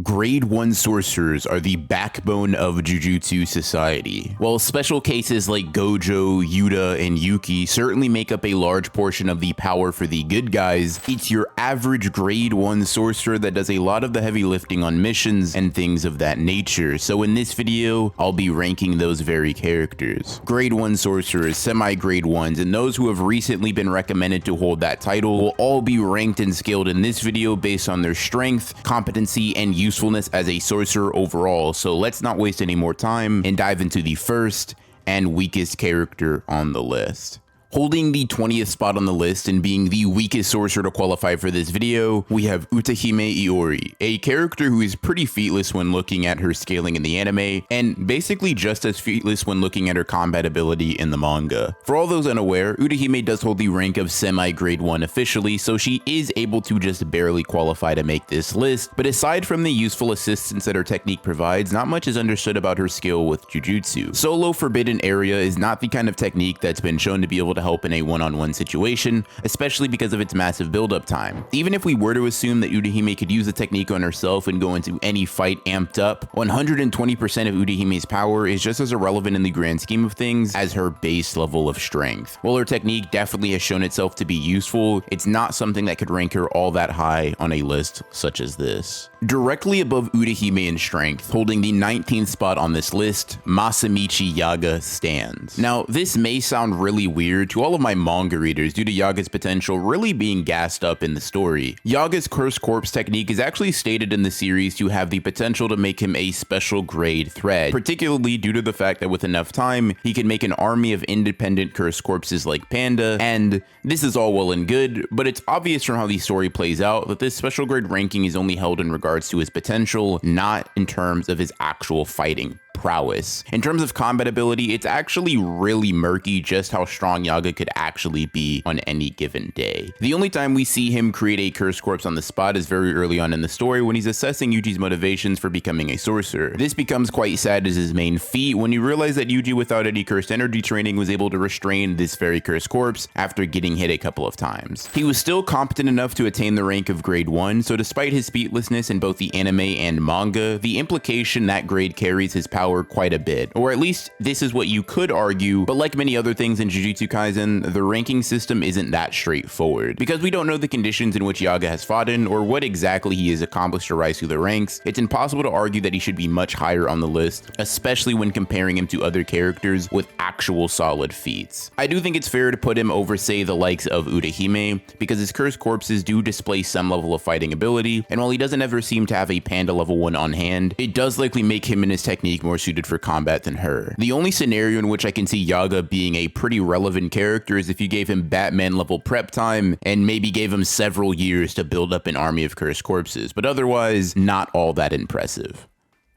Grade 1 sorcerers are the backbone of Jujutsu society. While special cases like Gojo, Yuta, and Yuki certainly make up a large portion of the power for the good guys, it's your average grade 1 sorcerer that does a lot of the heavy lifting on missions and things of that nature. So in this video, I'll be ranking those very characters. Grade 1 sorcerers, semi-grade 1s, and those who have recently been recommended to hold that title will all be ranked and scaled in this video based on their strength, competency, and usefulness as a sorcerer overall. So let's not waste any more time and dive into the first and weakest character on the list. Holding the 20th spot on the list and being the weakest sorcerer to qualify for this video, we have Utahime Iori, a character who is pretty featless when looking at her scaling in the anime, and basically just as featless when looking at her combat ability in the manga. For all those unaware, Utahime does hold the rank of semi-grade 1 officially, so she is able to just barely qualify to make this list, but aside from the useful assistance that her technique provides, not much is understood about her skill with Jujutsu. Solo Forbidden Area is not the kind of technique that's been shown to be able to help in a one-on-one situation, especially because of its massive build-up time. Even if we were to assume that Utahime could use the technique on herself and go into any fight amped up, 120% of Utahime's power is just as irrelevant in the grand scheme of things as her base level of strength. While her technique definitely has shown itself to be useful, it's not something that could rank her all that high on a list such as this. Directly above Utahime in strength, holding the 19th spot on this list, Masamichi Yaga stands. Now, this may sound really weird to all of my manga readers due to Yaga's potential really being gassed up in the story. Yaga's Cursed Corpse technique is actually stated in the series to have the potential to make him a special grade threat, particularly due to the fact that with enough time, he can make an army of independent Cursed Corpses like Panda, and this is all well and good, but it's obvious from how the story plays out that this special grade ranking is only held in regards to his potential, not in terms of his actual fighting prowess. In terms of combat ability, it's actually really murky just how strong Yaga could actually be on any given day. The only time we see him create a Cursed Corpse on the spot is very early on in the story when he's assessing Yuji's motivations for becoming a sorcerer. This becomes quite sad as his main feat when you realize that Yuji, without any cursed energy training, was able to restrain this very Cursed Corpse after getting hit a couple of times. He was still competent enough to attain the rank of grade 1, so despite his featlessness in both the anime and manga, the implication that grade carries his power quite a bit, or at least this is what you could argue, but like many other things in Jujutsu Kaisen, the ranking system isn't that straightforward. Because we don't know the conditions in which Yaga has fought in, or what exactly he has accomplished to rise through the ranks, it's impossible to argue that he should be much higher on the list, especially when comparing him to other characters with actual solid feats. I do think it's fair to put him over, say, the likes of Utahime, because his Cursed Corpses do display some level of fighting ability, and while he doesn't ever seem to have a Panda level 1 on hand, it does likely make him and his technique more suited for combat than her. The only scenario in which I can see Yaga being a pretty relevant character is if you gave him Batman level prep time and maybe gave him several years to build up an army of Cursed Corpses, but otherwise not all that impressive.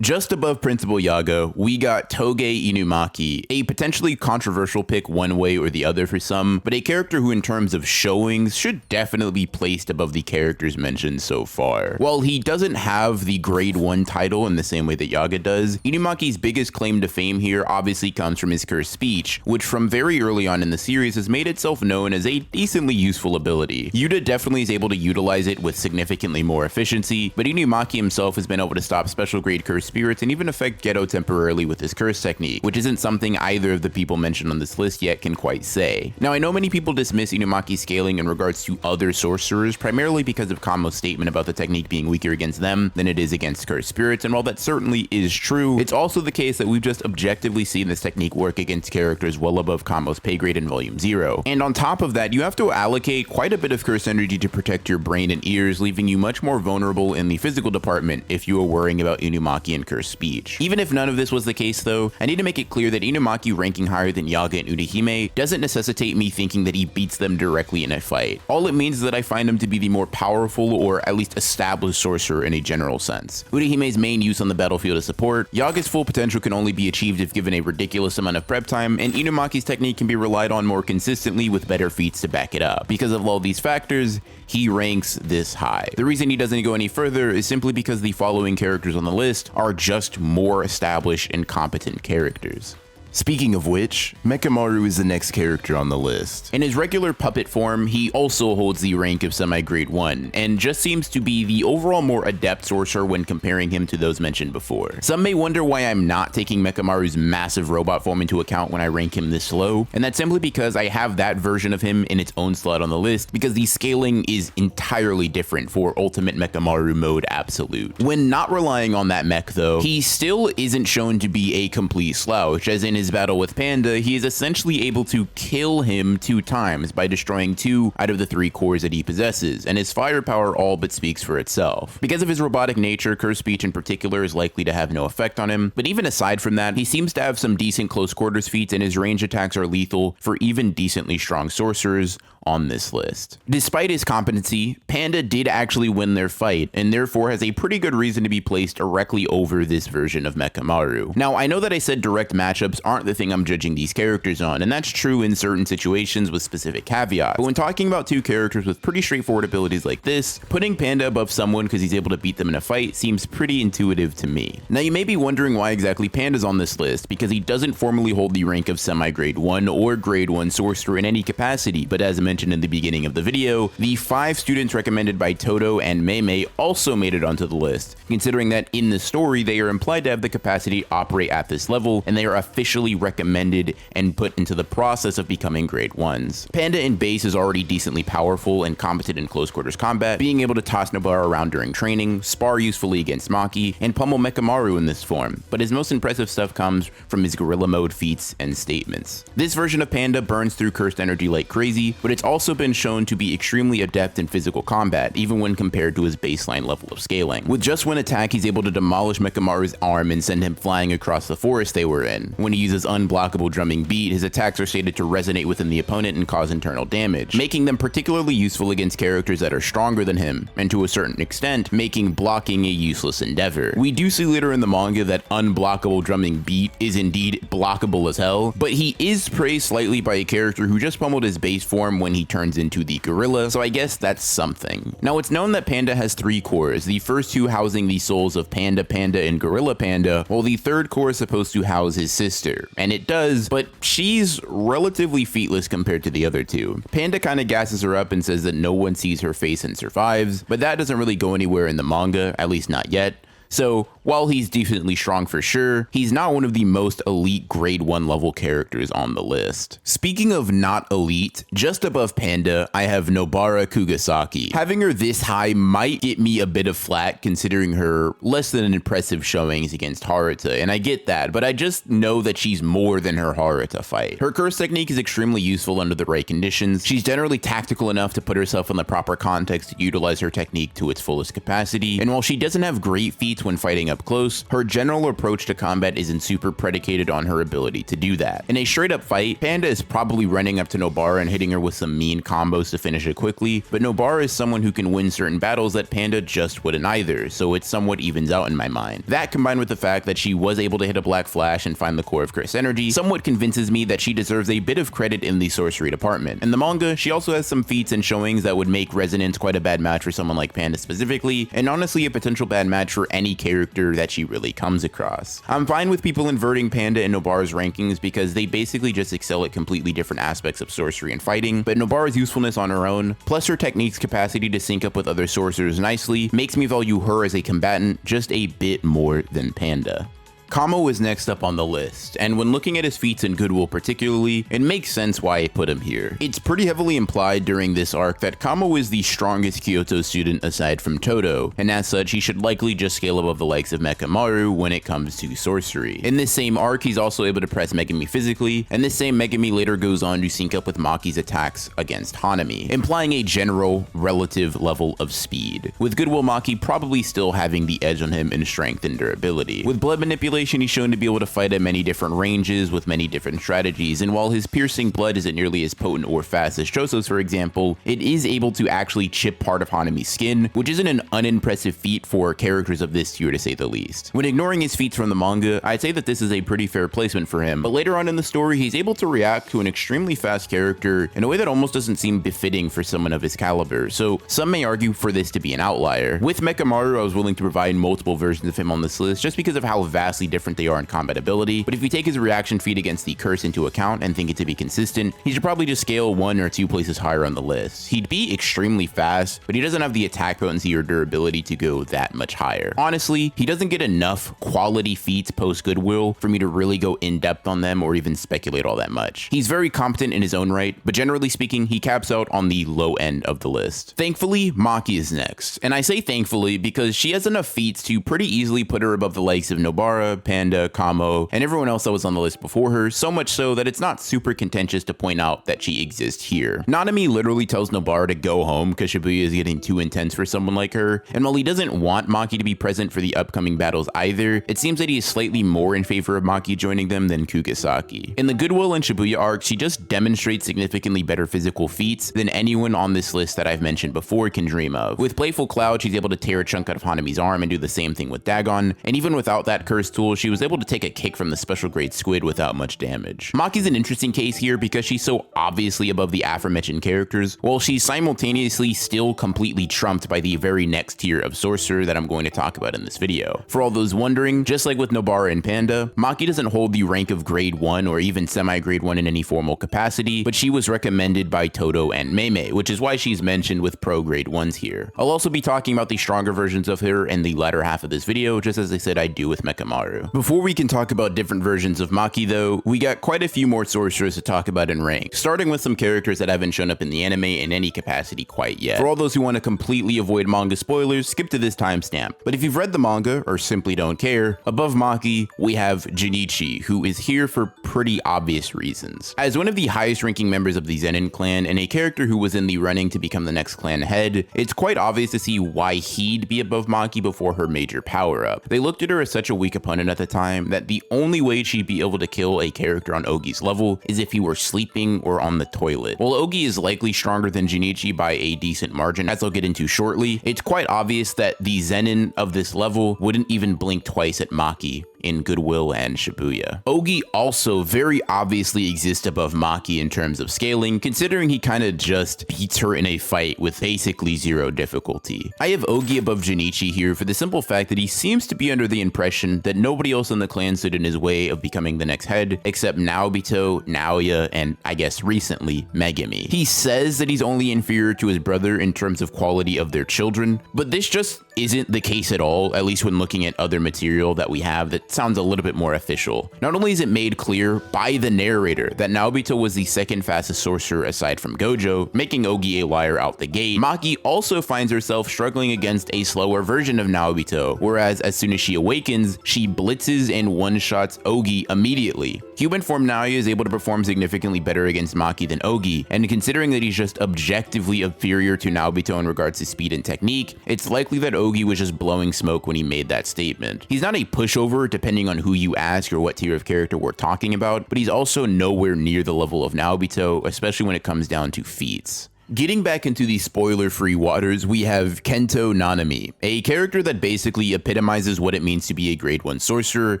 Just above Principal Yaga, we got Toge Inumaki, a potentially controversial pick one way or the other for some, but a character who in terms of showings should definitely be placed above the characters mentioned so far. While he doesn't have the grade 1 title in the same way that Yaga does, Inumaki's biggest claim to fame here obviously comes from his cursed speech, which from very early on in the series has made itself known as a decently useful ability. Yuta definitely is able to utilize it with significantly more efficiency, but Inumaki himself has been able to stop special grade cursed spirits and even affect Geto temporarily with his curse technique, which isn't something either of the people mentioned on this list yet can quite say. Now, I know many people dismiss Inumaki's scaling in regards to other sorcerers, primarily because of Kamo's statement about the technique being weaker against them than it is against cursed spirits, and while that certainly is true, it's also the case that we've just objectively seen this technique work against characters well above Kamo's pay grade in Volume 0. And on top of that, you have to allocate quite a bit of curse energy to protect your brain and ears, leaving you much more vulnerable in the physical department if you are worrying about Inumaki and cursed speech. Even if none of this was the case though, I need to make it clear that Inumaki ranking higher than Yaga and Utahime doesn't necessitate me thinking that he beats them directly in a fight. All it means is that I find him to be the more powerful or at least established sorcerer in a general sense. Utahime's main use on the battlefield is support, Yaga's full potential can only be achieved if given a ridiculous amount of prep time, and Inumaki's technique can be relied on more consistently with better feats to back it up. Because of all these factors, he ranks this high. The reason he doesn't go any further is simply because the following characters on the list are just more established and competent characters. Speaking of which, Mechamaru is the next character on the list. In his regular puppet form, he also holds the rank of semi-grade 1, and just seems to be the overall more adept sorcerer when comparing him to those mentioned before. Some may wonder why I'm not taking Mechamaru's massive robot form into account when I rank him this low, and that's simply because I have that version of him in its own slot on the list because the scaling is entirely different for Ultimate Mechamaru Mode Absolute. When not relying on that mech though, he still isn't shown to be a complete slouch, as in his battle with Panda, he is essentially able to kill him 2 times by destroying 2 out of the 3 cores that he possesses, and his firepower all but speaks for itself. Because of his robotic nature, curse speech in particular is likely to have no effect on him, but even aside from that, he seems to have some decent close quarters feats, and his range attacks are lethal for even decently strong sorcerers on this list. Despite his competency, Panda did actually win their fight, and therefore has a pretty good reason to be placed directly over this version of Mechamaru. Now, I know that I said direct matchups aren't the thing I'm judging these characters on, and that's true in certain situations with specific caveats, but when talking about 2 characters with pretty straightforward abilities like this, putting Panda above someone because he's able to beat them in a fight seems pretty intuitive to me. Now, you may be wondering why exactly Panda's on this list, because he doesn't formally hold the rank of semi-grade 1 or grade 1 sorcerer in any capacity, but as mentioned in the beginning of the video, the 5 students recommended by Todo and Mei Mei also made it onto the list, considering that in the story they are implied to have the capacity to operate at this level, and they are officially recommended and put into the process of becoming grade 1s. Panda in base is already decently powerful and competent in close quarters combat, being able to toss Nobara around during training, spar usefully against Maki, and pummel Mechamaru in this form, but his most impressive stuff comes from his gorilla mode feats and statements. This version of Panda burns through cursed energy like crazy, but it's also been shown to be extremely adept in physical combat, even when compared to his baseline level of scaling. With just one attack, he's able to demolish Mechamaru's arm and send him flying across the forest they were in. When he uses unblockable drumming beat, his attacks are stated to resonate within the opponent and cause internal damage, making them particularly useful against characters that are stronger than him, and to a certain extent, making blocking a useless endeavor. We do see later in the manga that unblockable drumming beat is indeed blockable as hell, but he is praised slightly by a character who just pummeled his base form when he turns into the gorilla, so I guess that's something. Now, it's known that Panda has 3 cores, the first 2 housing the souls of Panda, Panda, and Gorilla Panda, while the 3rd core is supposed to house his sister. And it does, but she's relatively featless compared to the other 2. Panda kinda gasses her up and says that no one sees her face and survives, but that doesn't really go anywhere in the manga, at least not yet. So, while he's decently strong for sure, he's not one of the most elite grade 1 level characters on the list. Speaking of not elite, just above Panda, I have Nobara Kugisaki. Having her this high might get me a bit of flack considering her less than impressive showings against Haruta, and I get that, but I just know that she's more than her Haruta fight. Her curse technique is extremely useful under the right conditions. She's generally tactical enough to put herself in the proper context to utilize her technique to its fullest capacity, and while she doesn't have great feats when fighting up close, her general approach to combat isn't super predicated on her ability to do that. In a straight up fight, Panda is probably running up to Nobara and hitting her with some mean combos to finish it quickly, but Nobara is someone who can win certain battles that Panda just wouldn't either, so it somewhat evens out in my mind. That combined with the fact that she was able to hit a Black Flash and find the core of curse energy somewhat convinces me that she deserves a bit of credit in the sorcery department. In the manga, she also has some feats and showings that would make Resonance quite a bad match for someone like Panda specifically, and honestly a potential bad match for any character that she really comes across. I'm fine with people inverting Panda and Nobara's rankings because they basically just excel at completely different aspects of sorcery and fighting, but Nobara's usefulness on her own, plus her technique's capacity to sync up with other sorcerers nicely, makes me value her as a combatant just a bit more than Panda. Kamo is next up on the list, and when looking at his feats and goodwill particularly, it makes sense why I put him here. It's pretty heavily implied during this arc that Kamo is the strongest Kyoto student aside from Todo, and as such he should likely just scale above the likes of Mechamaru when it comes to sorcery. In this same arc, he's also able to press Megumi physically, and this same Megumi later goes on to sync up with Maki's attacks against Hanami, implying a general relative level of speed, with Goodwill Maki probably still having the edge on him in strength and durability. With blood manipulation, he's shown to be able to fight at many different ranges with many different strategies, and while his piercing blood isn't nearly as potent or fast as Choso's for example, it is able to actually chip part of Hanami's skin, which isn't an unimpressive feat for characters of this tier to say the least. When ignoring his feats from the manga, I'd say that this is a pretty fair placement for him, but later on in the story he's able to react to an extremely fast character in a way that almost doesn't seem befitting for someone of his caliber, so some may argue for this to be an outlier. With Mechamaru, I was willing to provide multiple versions of him on this list just because of how vastly different they are in combat ability, but if you take his reaction feat against the curse into account and think it to be consistent, he should probably just scale 1 or 2 places higher on the list. He'd be extremely fast, but he doesn't have the attack potency or durability to go that much higher. Honestly, he doesn't get enough quality feats post Goodwill for me to really go in depth on them or even speculate all that much. He's very competent in his own right, but generally speaking, he caps out on the low end of the list. Thankfully, Maki is next, and I say thankfully because she has enough feats to pretty easily put her above the likes of Nobara, Panda, Kamo, and everyone else that was on the list before her, so much so that it's not super contentious to point out that she exists here. Nanami literally tells Nobara to go home because Shibuya is getting too intense for someone like her, and while he doesn't want Maki to be present for the upcoming battles either, it seems that he is slightly more in favor of Maki joining them than Kugisaki. In the Goodwill and Shibuya arc, she just demonstrates significantly better physical feats than anyone on this list that I've mentioned before can dream of. With Playful Cloud, she's able to tear a chunk out of Hanami's arm and do the same thing with Dagon, and even without that curse tool, she was able to take a kick from the special grade squid without much damage. Maki's an interesting case here because she's so obviously above the aforementioned characters, while she's simultaneously still completely trumped by the very next tier of sorcerer that I'm going to talk about in this video. For all those wondering, just like with Nobara and Panda, Maki doesn't hold the rank of grade 1 or even semi-grade 1 in any formal capacity, but she was recommended by Todo and Mei Mei, which is why she's mentioned with pro grade 1s here. I'll also be talking about the stronger versions of her in the latter half of this video, just as I said I do with Mechamaru. Before we can talk about different versions of Maki though, we got quite a few more sorcerers to talk about in rank, starting with some characters that haven't shown up in the anime in any capacity quite yet. For all those who want to completely avoid manga spoilers, skip to this timestamp. But if you've read the manga, or simply don't care, above Maki, we have Junichi, who is here for pretty obvious reasons. As one of the highest ranking members of the Zenin clan, and a character who was in the running to become the next clan head, it's quite obvious to see why he'd be above Maki before her major power-up. They looked at her as such a weak opponent at the time that the only way she'd be able to kill a character on Ogi's level is if he were sleeping or on the toilet. While Ogi is likely stronger than Junichi by a decent margin, as I'll get into shortly, it's quite obvious that the Zenin of this level wouldn't even blink twice at Maki in Goodwill and Shibuya. Ogi also very obviously exists above Maki in terms of scaling, considering he kinda just beats her in a fight with basically zero difficulty. I have Ogi above Junichi here for the simple fact that he seems to be under the impression that nobody else in the clan stood in his way of becoming the next head, except Naobito, Naoya, and I guess recently, Megumi. He says that he's only inferior to his brother in terms of quality of their children, but this just isn't the case at all, at least when looking at other material that we have that sounds a little bit more official. Not only is it made clear by the narrator that Naobito was the second fastest sorcerer aside from Gojo, making Ogi a liar out the gate, Maki also finds herself struggling against a slower version of Naobito, whereas as soon as she awakens, she blitzes and one-shots Ogi immediately. Human form Naoya is able to perform significantly better against Maki than Ogi, and considering that he's just objectively inferior to Naobito in regards to speed and technique, it's likely that Ogi was just blowing smoke when he made that statement. He's not a pushover depending on who you ask or what tier of character we're talking about, but he's also nowhere near the level of Naobito, especially when it comes down to feats. Getting back into the spoiler-free waters, we have Kento Nanami, a character that basically epitomizes what it means to be a grade 1 sorcerer,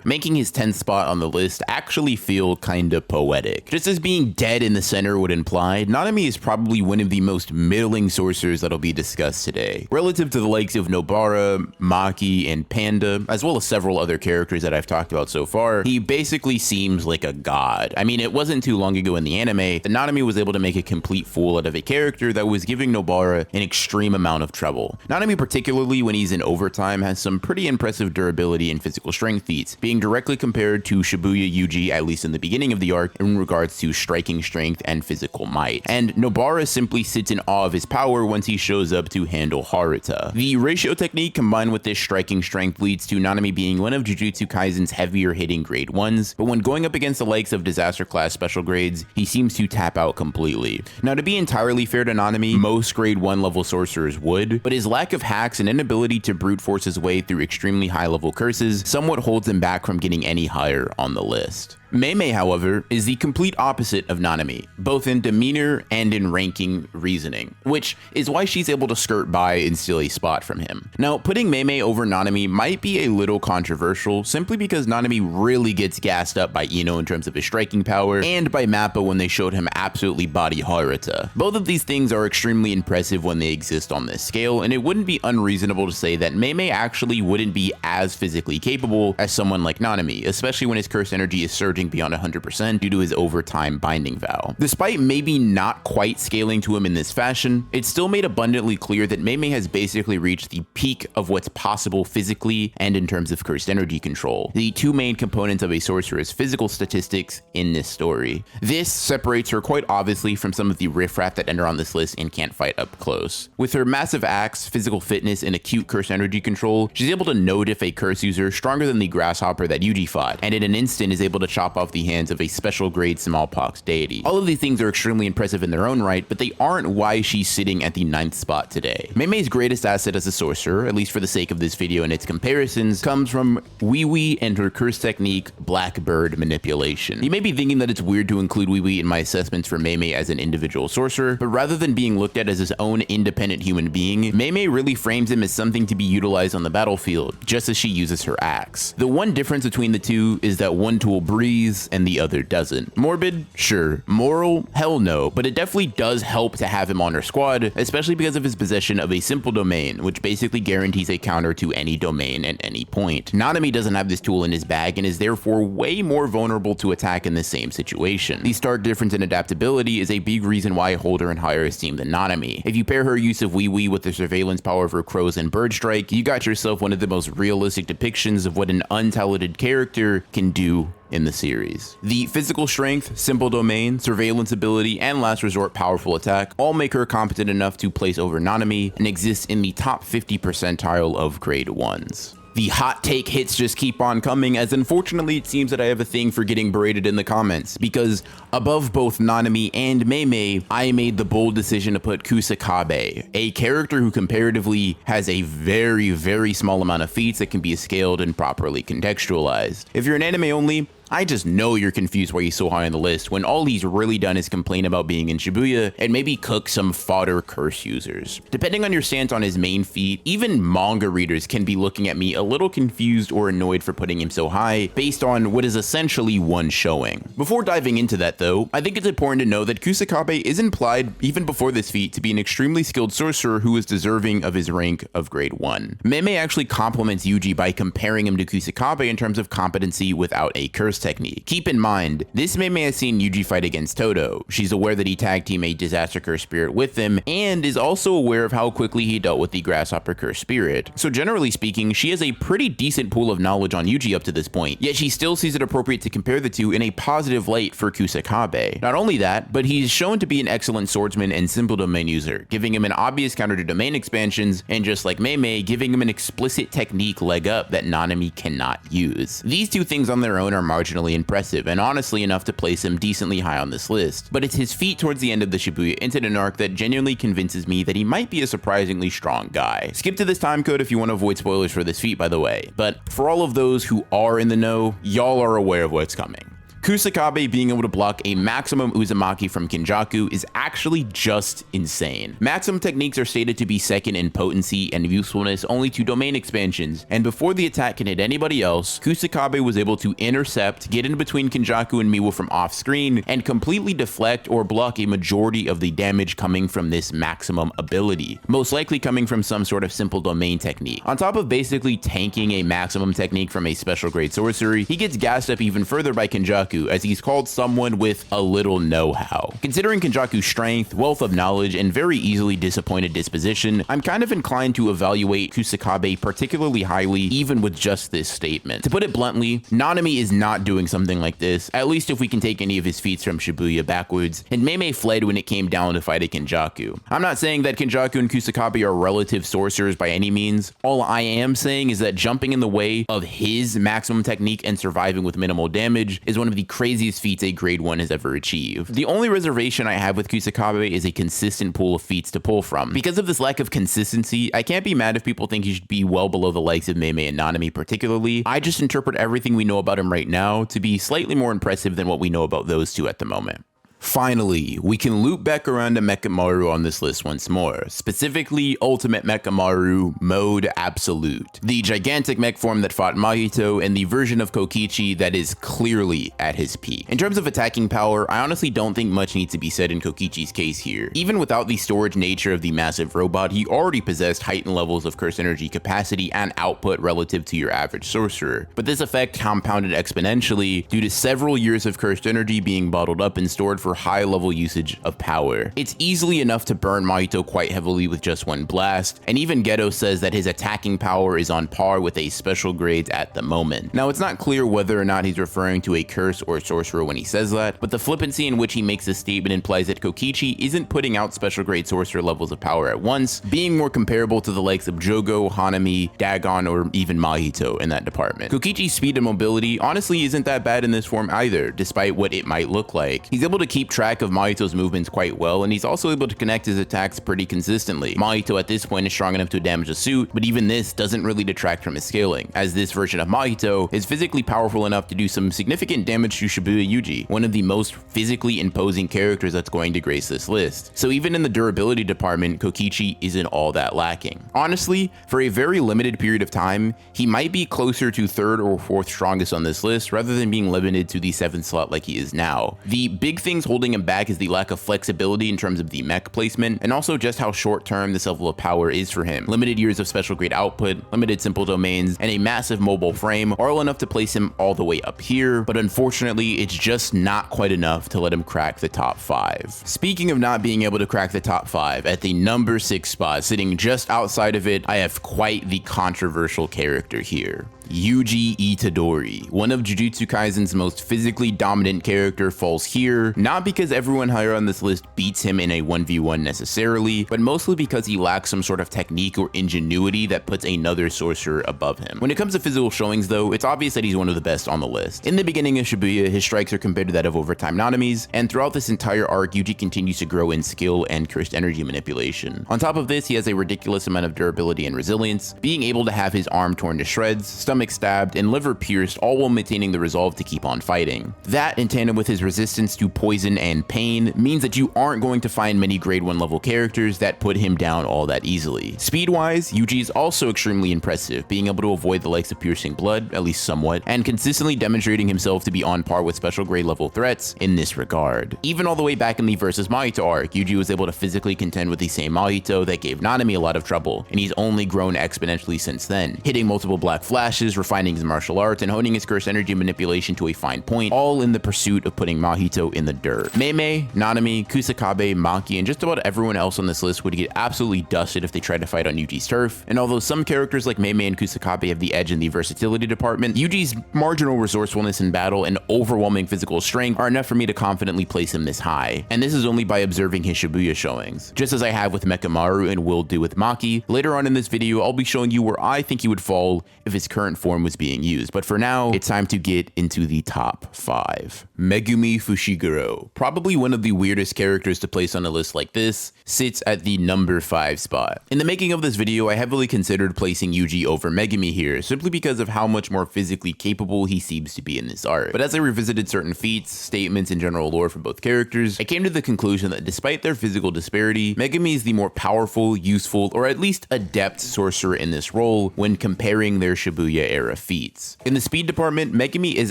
making his 10th spot on the list actually feel kinda poetic. Just as being dead in the center would imply, Nanami is probably one of the most middling sorcerers that'll be discussed today. Relative to the likes of Nobara, Maki, and Panda, as well as several other characters that I've talked about so far, he basically seems like a god. I mean, it wasn't too long ago in the anime that Nanami was able to make a complete fool out of a character that was giving Nobara an extreme amount of trouble. Nanami, particularly when he's in overtime, has some pretty impressive durability and physical strength feats, being directly compared to Shibuya Yuji, at least in the beginning of the arc, in regards to striking strength and physical might. And Nobara simply sits in awe of his power once he shows up to handle Haruta. The ratio technique combined with this striking strength leads to Nanami being one of Jujutsu Kaisen's heavier hitting grade 1s, but when going up against the likes of disaster class special grades, he seems to tap out completely. Now, to be entirely fair to Nanami, most grade 1 level sorcerers would, but his lack of hacks and inability to brute force his way through extremely high level curses somewhat holds him back from getting any higher on the list. Mei Mei, however, is the complete opposite of Nanami, both in demeanor and in ranking reasoning, which is why she's able to skirt by and steal a spot from him. Now, putting Mei Mei over Nanami might be a little controversial, simply because Nanami really gets gassed up by Ino in terms of his striking power, and by Mappa when they showed him absolutely body Haruta. Both of these things are extremely impressive when they exist on this scale, and it wouldn't be unreasonable to say that Mei Mei actually wouldn't be as physically capable as someone like Nanami, especially when his curse energy is surging beyond 100% due to his overtime binding vow. Despite maybe not quite scaling to him in this fashion, it's still made abundantly clear that Mei Mei has basically reached the peak of what's possible physically and in terms of cursed energy control, the two main components of a sorcerer's physical statistics in this story. This separates her quite obviously from some of the riffraff that enter on this list and can't fight up close. With her massive axe, physical fitness, and acute curse energy control, she's able to no-diff a curse user stronger than the grasshopper that Yuji fought, and in an instant is able to chop off the hands of a special grade smallpox deity. All of these things are extremely impressive in their own right, but they aren't why she's sitting at the 9th spot today. Mei Mei's greatest asset as a sorcerer, at least for the sake of this video and its comparisons, comes from Wee Wee and her curse technique, Blackbird Manipulation. You may be thinking that it's weird to include Wee Wee in my assessments for Mei Mei as an individual sorcerer, but rather than being looked at as his own independent human being, Mei Mei really frames him as something to be utilized on the battlefield, just as she uses her axe. The one difference between the two is that one tool breathes and the other doesn't. Morbid? Sure. Moral? Hell no, but it definitely does help to have him on her squad, especially because of his possession of a simple domain, which basically guarantees a counter to any domain at any point. Nanami doesn't have this tool in his bag and is therefore way more vulnerable to attack in the same situation. The stark difference in adaptability is a big reason why I hold her in higher esteem than Nanami. If you pair her use of Wee Wee with the surveillance power of her crows and bird strike, you got yourself one of the most realistic depictions of what an untalented character can do in the series. The physical strength, simple domain, surveillance ability, and last resort powerful attack all make her competent enough to place over Nanami and exist in the top 50 percentile of grade 1s. The hot take hits just keep on coming, as unfortunately it seems that I have a thing for getting berated in the comments, because above both Nanami and Mei Mei, I made the bold decision to put Kusakabe, a character who comparatively has a very small amount of feats that can be scaled and properly contextualized. If you're an anime only, I just know you're confused why he's so high on the list when all he's really done is complain about being in Shibuya and maybe cook some fodder curse users. Depending on your stance on his main feat, even manga readers can be looking at me a little confused or annoyed for putting him so high based on what is essentially one showing. Before diving into that though, I think it's important to know that Kusakabe is implied even before this feat to be an extremely skilled sorcerer who is deserving of his rank of grade 1. Mei Mei actually compliments Yuji by comparing him to Kusakabe in terms of competency without a curse technique. Keep in mind, this Mei Mei has seen Yuji fight against Todo. She's aware that he tag team a disaster curse spirit with them, and is also aware of how quickly he dealt with the grasshopper curse spirit. So generally speaking, she has a pretty decent pool of knowledge on Yuji up to this point, yet she still sees it appropriate to compare the two in a positive light for Kusakabe. Not only that, but he's shown to be an excellent swordsman and simple domain user, giving him an obvious counter to domain expansions, and just like Mei Mei, giving him an explicit technique leg up that Nanami cannot use. These two things on their own are marginally impressive, and honestly enough to place him decently high on this list, but it's his feat towards the end of the Shibuya incident arc that genuinely convinces me that he might be a surprisingly strong guy. Skip to this time code if you want to avoid spoilers for this feat, by the way, but for all of those who are in the know, y'all are aware of what's coming. Kusakabe being able to block a maximum Uzumaki from Kenjaku is actually just insane. Maximum techniques are stated to be second in potency and usefulness only to domain expansions, and before the attack can hit anybody else, Kusakabe was able to intercept, get in between Kenjaku and Miwa from off screen, and completely deflect or block a majority of the damage coming from this maximum ability, most likely coming from some sort of simple domain technique. On top of basically tanking a maximum technique from a special grade sorcery, he gets gassed up even further by Kenjaku, as he's called someone with a little know-how. Considering Kenjaku's strength, wealth of knowledge, and very easily disappointed disposition, I'm kind of inclined to evaluate Kusakabe particularly highly even with just this statement. To put it bluntly, Nanami is not doing something like this, at least if we can take any of his feats from Shibuya backwards, and Mei Mei fled when it came down to fight a Kenjaku. I'm not saying that Kenjaku and Kusakabe are relative sorcerers by any means. All I am saying is that jumping in the way of his maximum technique and surviving with minimal damage is one of the the craziest feats a grade 1 has ever achieved. The only reservation I have with Kusakabe is a consistent pool of feats to pull from. Because of this lack of consistency, I can't be mad if people think he should be well below the likes of Mei Mei and Nanami particularly. I just interpret everything we know about him right now to be slightly more impressive than what we know about those two at the moment. Finally, we can loop back around to Mechamaru on this list once more, specifically Ultimate Mechamaru Mode Absolute, the gigantic mech form that fought Mahito and the version of Kokichi that is clearly at his peak. In terms of attacking power, I honestly don't think much needs to be said in Kokichi's case here. Even without the storage nature of the massive robot, he already possessed heightened levels of curse energy capacity and output relative to your average sorcerer, but this effect compounded exponentially due to several years of cursed energy being bottled up and stored for high level usage of power. It's easily enough to burn Mahito quite heavily with just one blast, and even Geto says that his attacking power is on par with a special grade at the moment. Now, it's not clear whether or not he's referring to a curse or sorcerer when he says that, but the flippancy in which he makes this statement implies that Kokichi isn't putting out special grade sorcerer levels of power at once, being more comparable to the likes of Jogo, Hanami, Dagon, or even Mahito in that department. Kokichi's speed and mobility honestly isn't that bad in this form either, despite what it might look like. He's able to keep track of Mahito's movements quite well, and he's also able to connect his attacks pretty consistently. Mahito at this point is strong enough to damage the suit, but even this doesn't really detract from his scaling, as this version of Mahito is physically powerful enough to do some significant damage to Shibuya Yuji, one of the most physically imposing characters that's going to grace this list. So even in the durability department, Kokichi isn't all that lacking. Honestly, for a very limited period of time, he might be closer to 3rd or 4th strongest on this list rather than being limited to the 7th slot like he is now. The big things holding him back is the lack of flexibility in terms of the mech placement, and also just how short-term this level of power is for him. Limited years of special grade output, limited simple domains, and a massive mobile frame are all enough to place him all the way up here, but unfortunately, it's just not quite enough to let him crack the top 5. Speaking of not being able to crack the top 5, at the number 6 spot, sitting just outside of it, I have quite the controversial character here. Yuji Itadori, one of Jujutsu Kaisen's most physically dominant character, falls here, not because everyone higher on this list beats him in a 1v1 necessarily, but mostly because he lacks some sort of technique or ingenuity that puts another sorcerer above him. When it comes to physical showings though, it's obvious that he's one of the best on the list. In the beginning of Shibuya, his strikes are compared to that of Overtime Nanami's, and throughout this entire arc, Yuji continues to grow in skill and cursed energy manipulation. On top of this, he has a ridiculous amount of durability and resilience, being able to have his arm torn to shreds, stomach stabbed, and liver pierced, all while maintaining the resolve to keep on fighting. That, in tandem with his resistance to poison and pain, means that you aren't going to find many grade 1 level characters that put him down all that easily. Speed-wise, Yuji is also extremely impressive, being able to avoid the likes of piercing blood, at least somewhat, and consistently demonstrating himself to be on par with special grade level threats in this regard. Even all the way back in the versus Mahito arc, Yuji was able to physically contend with the same Mahito that gave Nanami a lot of trouble, and he's only grown exponentially since then, hitting multiple black flashes, refining his martial arts, and honing his curse energy manipulation to a fine point, all in the pursuit of putting Mahito in the dirt. Mei Mei, Nanami, Kusakabe, Maki, and just about everyone else on this list would get absolutely dusted if they tried to fight on Yuji's turf, and although some characters like Mei Mei and Kusakabe have the edge in the versatility department, Yuji's marginal resourcefulness in battle and overwhelming physical strength are enough for me to confidently place him this high, and this is only by observing his Shibuya showings. Just as I have with Mechamaru and will do with Maki, later on in this video I'll be showing you where I think he would fall if his current form was being used, but for now, it's time to get into the top 5. Megumi Fushiguro, probably one of the weirdest characters to place on a list like this, sits at the number 5 spot. In the making of this video, I heavily considered placing Yuji over Megumi here, simply because of how much more physically capable he seems to be in this art. But as I revisited certain feats, statements, and general lore for both characters, I came to the conclusion that despite their physical disparity, Megumi is the more powerful, useful, or at least adept sorcerer in this role when comparing their Shibuya era feats. In the speed department, Megumi is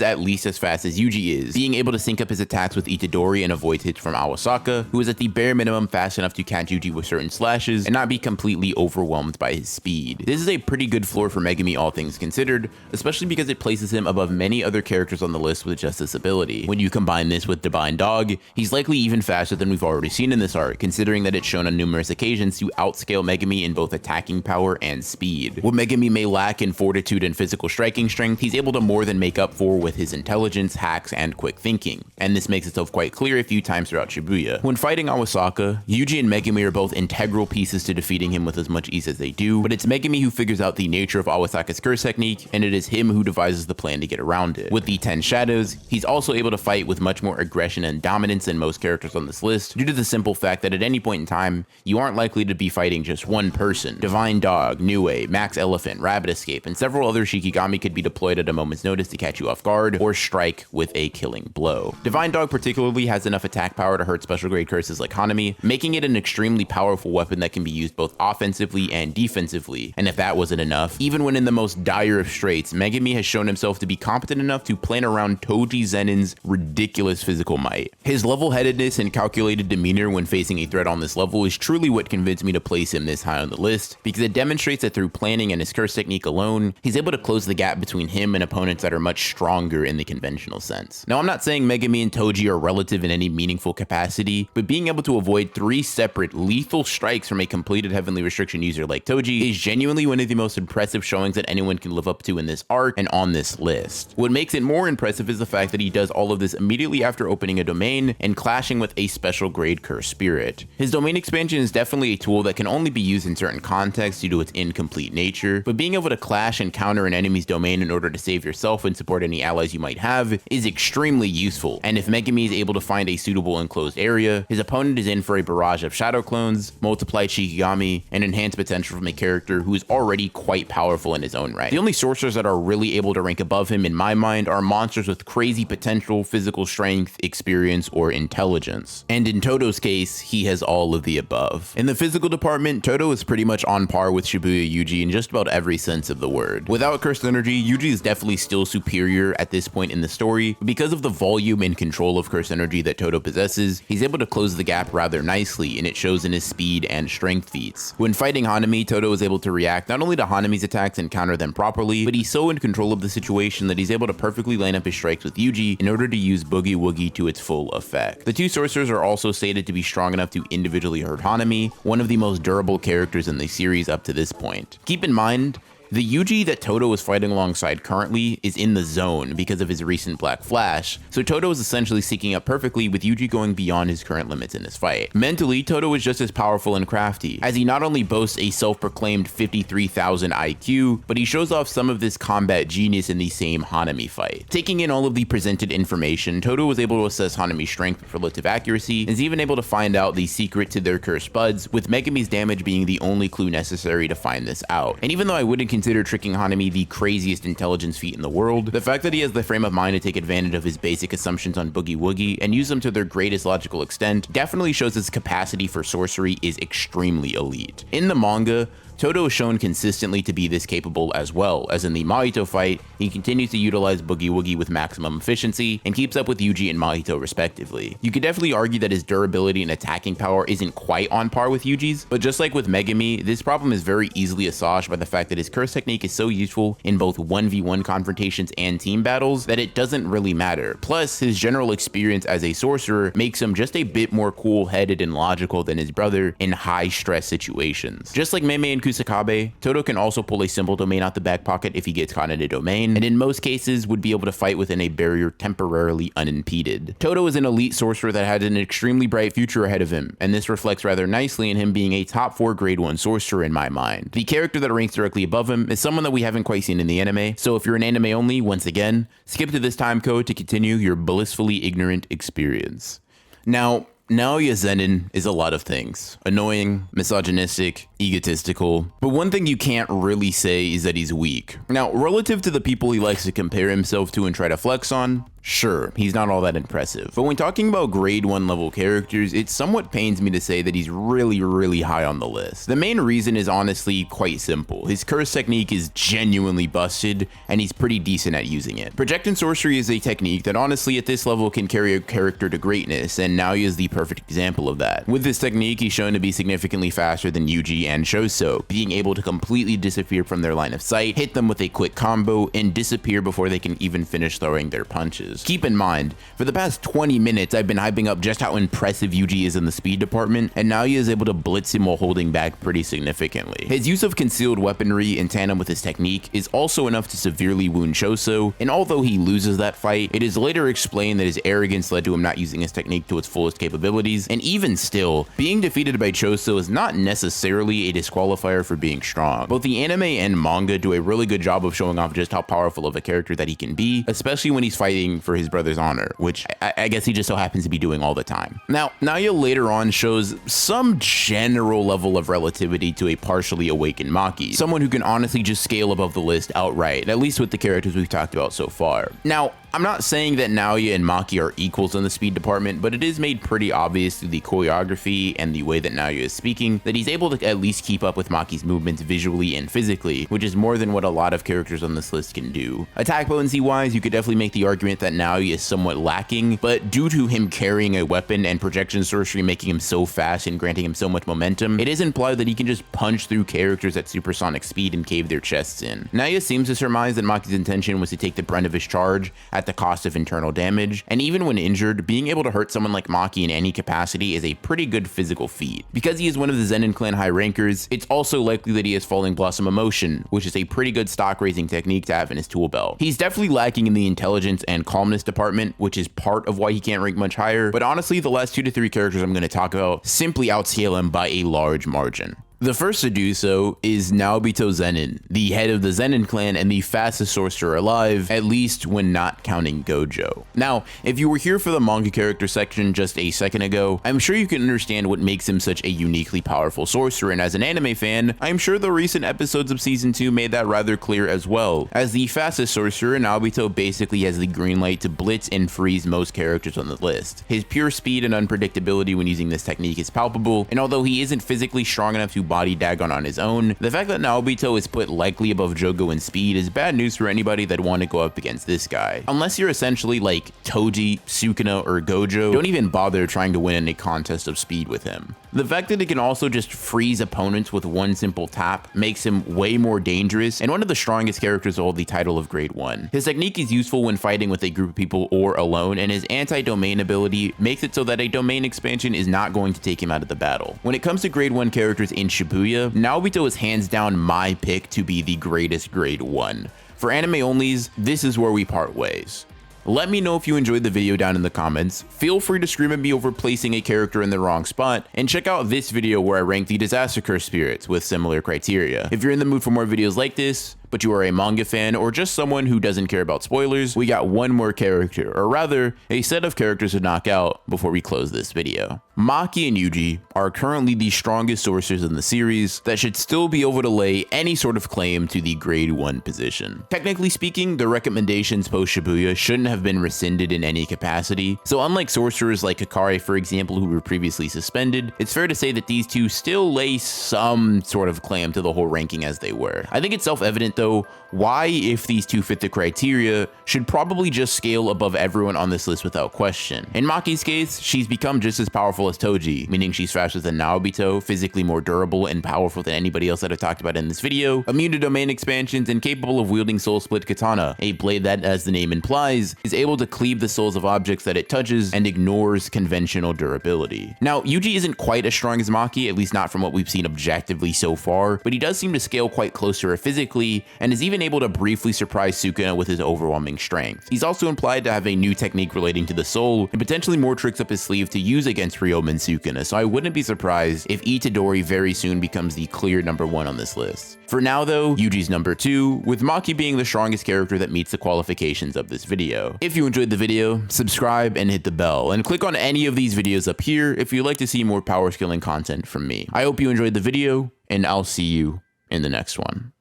at least as fast as Yuji is, being able to sync up his attacks with Itadori and avoid hits from Awasaka, who is at the bare minimum fast enough to catch Yuji with certain slashes and not be completely overwhelmed by his speed. This is a pretty good floor for Megumi all things considered, especially because it places him above many other characters on the list with just this ability. When you combine this with Divine Dog, he's likely even faster than we've already seen in this arc, considering that it's shown on numerous occasions to outscale Megumi in both attacking power and speed. What Megumi may lack in fortitude and physical striking strength, he's able to more than make up for with his intelligence, hacks, and quick thinking, and this makes itself quite clear a few times throughout Shibuya. When fighting Awasaka, Yuji and Megumi are both integral pieces to defeating him with as much ease as they do, but it's Megumi who figures out the nature of Awasaka's curse technique, and it is him who devises the plan to get around it. With the 10 shadows, he's also able to fight with much more aggression and dominance than most characters on this list, due to the simple fact that at any point in time, you aren't likely to be fighting just one person. Divine Dog, Nue, Max Elephant, Rabbit Escape, and several other Shikigami could be deployed at a moment's notice to catch you off guard, or strike with a killing blow. Divine Dog particularly has enough attack power to hurt special grade curses like Hanami, making it an extremely powerful weapon that can be used both offensively and defensively, and if that wasn't enough, even when in the most dire of straits, Megumi has shown himself to be competent enough to plan around Toge Zenin's ridiculous physical might. His level-headedness and calculated demeanor when facing a threat on this level is truly what convinced me to place him this high on the list, because it demonstrates that through planning and his curse technique alone, he's able to close the gap between him and opponents that are much stronger in the conventional sense. Now, I'm not saying Megumi and Toji are relative in any meaningful capacity, but being able to avoid 3 separate lethal strikes from a completed Heavenly Restriction user like Toji is genuinely one of the most impressive showings that anyone can live up to in this arc and on this list. What makes it more impressive is the fact that he does all of this immediately after opening a domain and clashing with a special grade curse spirit. His domain expansion is definitely a tool that can only be used in certain contexts due to its incomplete nature, but being able to clash and counter an enemy's domain in order to save yourself and support any allies you might have is extremely useful, and if Megumi is able to find a suitable enclosed area, his opponent is in for a barrage of shadow clones, multiplied Shikigami, and enhanced potential from a character who is already quite powerful in his own right. The only sorcerers that are really able to rank above him in my mind are monsters with crazy potential, physical strength, experience, or intelligence. And in Todo's case, he has all of the above. In the physical department, Todo is pretty much on par with Shibuya Yuji in just about every sense of the word. Without cursed energy, Yuji is definitely still superior at this point in the story, but because of the volume and control of cursed energy that Todo possesses, he's able to close the gap rather nicely, and it shows in his speed and strength feats. When fighting Hanami, Todo is able to react not only to Hanami's attacks and counter them properly, but he's so in control of the situation that he's able to perfectly line up his strikes with Yuji in order to use Boogie Woogie to its full effect. The two sorcerers are also stated to be strong enough to individually hurt Hanami, one of the most durable characters in the series up to this point. Keep in mind, the Yuji that Todo is fighting alongside currently is in the zone because of his recent Black Flash, so Todo is essentially syncing up perfectly with Yuji going beyond his current limits in this fight. Mentally, Todo is just as powerful and crafty, as he not only boasts a self-proclaimed 53,000 IQ, but he shows off some of this combat genius in the same Hanami fight. Taking in all of the presented information, Todo was able to assess Hanami's strength with relative accuracy, and is even able to find out the secret to their cursed buds, with Megumi's damage being the only clue necessary to find this out. And even though I wouldn't consider tricking Hanami the craziest intelligence feat in the world, the fact that he has the frame of mind to take advantage of his basic assumptions on Boogie Woogie and use them to their greatest logical extent definitely shows his capacity for sorcery is extremely elite. In the manga, Todo is shown consistently to be this capable as well, as in the Mahito fight, he continues to utilize Boogie Woogie with maximum efficiency and keeps up with Yuji and Mahito respectively. You could definitely argue that his durability and attacking power isn't quite on par with Yuji's, but just like with Megumi, this problem is very easily assuaged by the fact that his curse technique is so useful in both 1v1 confrontations and team battles that it doesn't really matter. Plus, his general experience as a sorcerer makes him just a bit more cool-headed and logical than his brother in high-stress situations. Just like Mei Mei and Kusakabe, Todo can also pull a simple domain out the back pocket if he gets caught in a domain, and in most cases would be able to fight within a barrier temporarily unimpeded. Todo is an elite sorcerer that had an extremely bright future ahead of him, and this reflects rather nicely in him being a top 4 grade 1 sorcerer in my mind. The character that ranks directly above him is someone that we haven't quite seen in the anime, so if you're an anime only, once again, skip to this time code to continue your blissfully ignorant experience. Now, Naoya Zenin is a lot of things. Annoying, misogynistic, egotistical, but one thing you can't really say is that he's weak. Now, relative to the people he likes to compare himself to and try to flex on, sure, he's not all that impressive. But when talking about grade 1 level characters, it somewhat pains me to say that he's really high on the list. The main reason is honestly quite simple. His curse technique is genuinely busted, and he's pretty decent at using it. Projecting sorcery is a technique that honestly at this level can carry a character to greatness, and Naoya is the perfect example of that. With this technique, he's shown to be significantly faster than Yuji and Shoso, being able to completely disappear from their line of sight, hit them with a quick combo, and disappear before they can even finish throwing their punches. is. Keep in mind, for the past 20 minutes, I've been hyping up just how impressive Yuji is in the speed department, and now he is able to blitz him while holding back pretty significantly. His use of concealed weaponry in tandem with his technique is also enough to severely wound Choso, and although he loses that fight, it is later explained that his arrogance led to him not using his technique to its fullest capabilities, and even still, being defeated by Choso is not necessarily a disqualifier for being strong. Both the anime and manga do a really good job of showing off just how powerful of a character that he can be, especially when he's fighting for his brother's honor, which I guess he just so happens to be doing all the time. Now, Naoya later on shows some general level of relativity to a partially awakened Maki, someone who can honestly just scale above the list outright, at least with the characters we've talked about so far. Now, I'm not saying that Naoya and Maki are equals in the speed department, but it is made pretty obvious through the choreography and the way that Naoya is speaking that he's able to at least keep up with Maki's movements visually and physically, which is more than what a lot of characters on this list can do. Attack potency wise, you could definitely make the argument that Naoya is somewhat lacking, but due to him carrying a weapon and projection sorcery making him so fast and granting him so much momentum, it is implied that he can just punch through characters at supersonic speed and cave their chests in. Naoya seems to surmise that Maki's intention was to take the brunt of his charge at the cost of internal damage, and even when injured, being able to hurt someone like Maki in any capacity is a pretty good physical feat. Because he is one of the Zenin clan high rankers, it's also likely that he has Falling Blossom Emotion, which is a pretty good stock raising technique to have in his tool belt. He's definitely lacking in the intelligence and calmness department, which is part of why he can't rank much higher, but honestly, the last 2 to 3 characters I'm going to talk about simply outscale him by a large margin. The first to do so is Naobito Zenin, the head of the Zenin clan and the fastest sorcerer alive, at least when not counting Gojo. Now, if you were here for the manga character section just a second ago, I'm sure you can understand what makes him such a uniquely powerful sorcerer, and as an anime fan, I'm sure the recent episodes of season 2 made that rather clear as well. As the fastest sorcerer, Naobito basically has the green light to blitz and freeze most characters on the list. His pure speed and unpredictability when using this technique is palpable, and although he isn't physically strong enough to body Dagon on his own, the fact that Naobito is put likely above Jogo in speed is bad news for anybody that want to go up against this guy. Unless you're essentially like Toji, Sukuna, or Gojo, don't even bother trying to win in a contest of speed with him. The fact that he can also just freeze opponents with one simple tap makes him way more dangerous and one of the strongest characters to hold the title of Grade 1. His technique is useful when fighting with a group of people or alone, and his anti-domain ability makes it so that a domain expansion is not going to take him out of the battle. When it comes to Grade 1 characters in Shibuya, Naobito is hands down my pick to be the greatest Grade 1. For anime onlys, this is where we part ways. Let me know if you enjoyed the video down in the comments, feel free to scream at me over placing a character in the wrong spot, and check out this video where I rank the Disaster Curse spirits with similar criteria. If you're in the mood for more videos like this, but you are a manga fan or just someone who doesn't care about spoilers, we got one more character, or rather, a set of characters to knock out before we close this video. Maki and Yuji are currently the strongest sorcerers in the series that should still be able to lay any sort of claim to the Grade 1 position. Technically speaking, the recommendations post Shibuya shouldn't have been rescinded in any capacity, so unlike sorcerers like Hikari, for example, who were previously suspended, it's fair to say that these two still lay some sort of claim to the whole ranking as they were. I think it's self-evident though, why, if these two fit the criteria, should probably just scale above everyone on this list without question. In Maki's case, she's become just as powerful as Toji, meaning she's faster than Naobito, physically more durable and powerful than anybody else that I've talked about in this video, immune to domain expansions, and capable of wielding Soul Split Katana, a blade that, as the name implies, is able to cleave the souls of objects that it touches and ignores conventional durability. Now, Yuji isn't quite as strong as Maki, at least not from what we've seen objectively so far, but he does seem to scale quite close to her physically, and is even able to briefly surprise Sukuna with his overwhelming strength. He's also implied to have a new technique relating to the soul, and potentially more tricks up his sleeve to use against Ryoma and Sukuna, so I wouldn't be surprised if Itadori very soon becomes the clear number 1 on this list. For now though, Yuji's number 2, with Maki being the strongest character that meets the qualifications of this video. If you enjoyed the video, subscribe and hit the bell, and click on any of these videos up here if you'd like to see more power scaling content from me. I hope you enjoyed the video, and I'll see you in the next one.